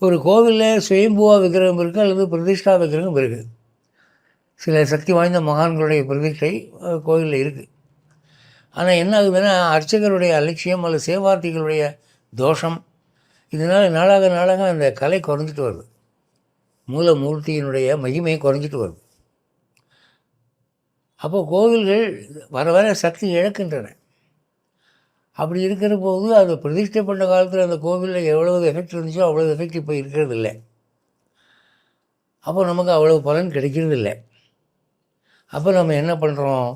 ஒரு கோவிலில் சுயம்புவா விக்கிரகம் இருக்குது அல்லது பிரதிஷ்டா விக்கிரகம் இருக்குது. சில சக்தி வாய்ந்த மகான்களுடைய பிரதிஷ்டை கோவிலில் இருக்குது. ஆனால் என்ன ஆகுதுன்னா, அர்ச்சகருடைய அலட்சியம் அல்லது சேவார்த்திகளுடைய தோஷம், இதனால் நாளாக நாளாக அந்த கலை குறைஞ்சிட்டு வருது. மூலமூர்த்தியினுடைய மகிமை குறைஞ்சிட்டு வருது. அப்போது கோவில்கள் வர வர சக்தி இழக்கின்றன. அப்படி இருக்கிற போது அது பிரதிஷ்டை பண்ண காலத்தில் அந்த கோவிலில் எவ்வளவு எஃபெக்ட் இருந்துச்சோ அவ்வளோ எஃபெக்ட் இப்போ இருக்கிறது இல்லை. அப்போ நமக்கு அவ்வளோ பலன் கிடைக்கிறது இல்லை. அப்போ நம்ம என்ன பண்ணுறோம்,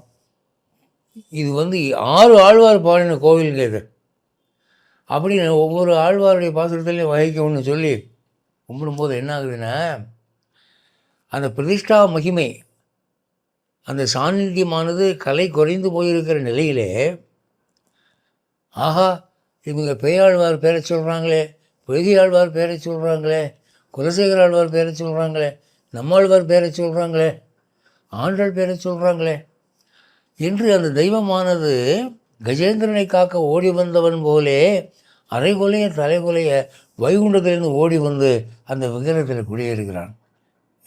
இது 6 ஆழ்வார் பாடின கோவிலுங்க இது அப்படின்னு ஒவ்வொரு ஆழ்வாருடைய பாசுரத்துலேயும் வகிக்கணும்னு சொல்லி கும்பிடும்போது என்ன ஆகுதுன்னா, அந்த பிரதிஷ்டா மகிமை, அந்த சாநித்தியமானது கலை குறைந்து போயிருக்கிற நிலையிலே, ஆஹா இவங்க பேயாழ்வார் பேரை சொல்கிறாங்களே, பொய்கையாழ்வார் பேரை சொல்கிறாங்களே, குலசேகர ஆழ்வார் பேரை சொல்கிறாங்களே, நம்மாழ்வார் பேரை சொல்கிறாங்களே, ஆண்டாள் பேரை சொல்கிறாங்களே என்று அந்த தெய்வமானது கஜேந்திரனை காக்க ஓடி வந்தவன் போலே அரைகொலைய தலைகொலைய வைகுண்டத்திலிருந்து ஓடி வந்து அந்த விக்கிரகத்தில் குடியேறுகிறான்.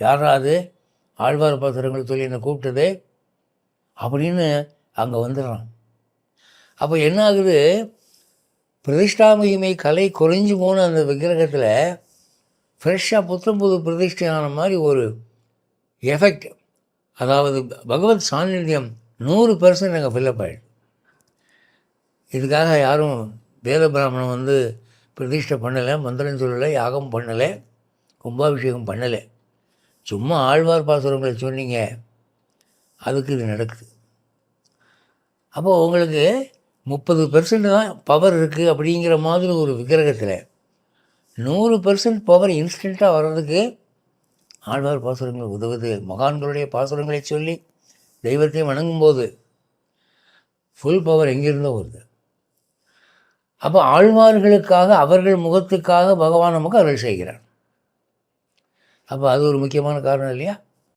யாராவது ஆழ்வார் பாசுரங்கள் சொல்லி என்னை கூப்பிட்டதே அப்படின்னு அங்கே வந்துடுறான். அப்போ என்ன ஆகுது, பிரதிஷ்டா மகிமை கலை குறைஞ்சி போன அந்த விக்கிரகத்தில் ஃப்ரெஷ்ஷாக புத்தம் புது பிரதிஷ்டையான மாதிரி ஒரு எஃபெக்ட், அதாவது பகவத் சாநித்தியம் 100% அங்கே ஃபில்லப் ஆகிடும். இதுக்காக யாரும் வேத பிராமணன் பிரதிஷ்டை பண்ணலை, மந்திரம் சொல்லலை, யாகம் பண்ணலை, கும்பாபிஷேகம் பண்ணலை. சும்மா ஆழ்வார் பாசுரங்களை சொன்னீங்க, அதுக்கு இது நடக்குது. அப்போது உங்களுக்கு 30% தான் பவர் இருக்குது அப்படிங்கிற மாதிரி ஒரு விக்கிரகத்தில் 100% பவர் இன்ஸ்டண்ட்டாக வர்றதுக்கு ஆழ்வார் பாசுரங்கள் உதவுது. மகான்களுடைய பாசுரங்களை சொல்லி தெய்வத்தை வணங்கும்போது ஃபுல் பவர் எங்கிருந்தோ வருது. அப்போ ஆழ்வார்களுக்காக, அவர்கள் முகத்துக்காக பகவான் நமக்கு அருள் செய்கிறார். அப்போ அது ஒரு முக்கியமான காரணம் இல்லையா?